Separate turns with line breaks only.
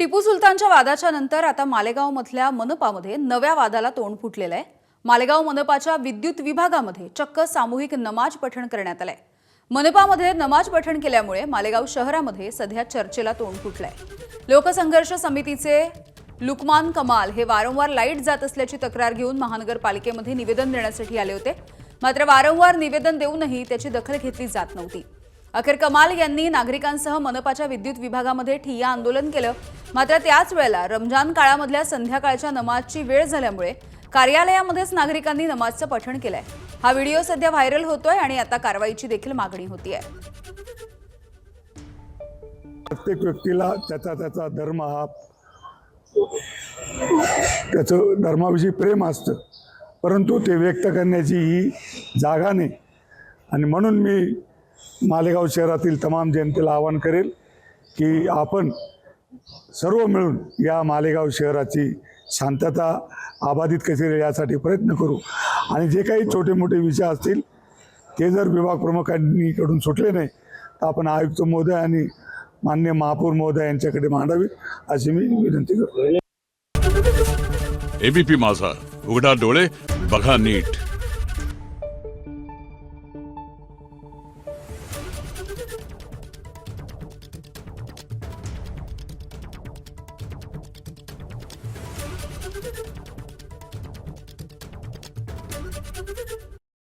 टिपू सुलतानच्या वादाच्या नंतर आता मालेगावमधल्या मनपामध्ये नव्या वादाला तोंड फुटलेलं आहे। मालेगाव मनपाच्या विद्युत विभागामध्ये चक्क सामूहिक नमाज पठण करण्यात आलंय। मनपामध्ये नमाज पठण केल्यामुळे मालेगाव शहरामध्ये सध्या चर्चेला तोंड फुटलंय। लोकसंघर्ष समितीचे लुकमान कमाल हे वारंवार लाईट जात असल्याची तक्रार घेऊन महानगरपालिकेमध्ये निवेदन देण्यासाठी आले होते, मात्र वारंवार निवेदन देऊनही त्याची दखल घेतली जात नव्हती। अखेर कमाल यांनी नागरिकांसह मनपाच्या विद्युत विभागामध्ये ठिय्या आंदोलन केलं, मात्र त्याच वेळेला रमजान काळामधल्या संध्याकाळच्या नमाजची वेळ झाल्यामुळे कार्यालयामध्येच नागरिकांनी नमाजचं पठण केलंय। हा व्हिडिओ सध्या व्हायरल होतोय आणि आता कारवाईची देखील मागणी होतीये।
प्रत्येक व्यक्तीला त्याचा धर्म हा त्याचं धर्माविषयी प्रेम असतं, परंतु ते व्यक्त करण्याची ही जागा नाही। आणि म्हणून मी मालेगाव शहरातील तमाम जनतेला आवाहन करेल की आपण सर्व मिळून या मालेगाव शहराची शांतता अबाधित कशी राहील यासाठी प्रयत्न करू। आणि जे काही छोटे मोठे विषय असतील ते जर विभाग प्रमुखांकडून सुटले नाही तर आपण आयुक्त महोदय आणि माननीय महापौर महोदय यांच्याकडे मांडावी अशी मी विनंती करतो।
एबीपी माझा, उघडा डोळे बघा नीट।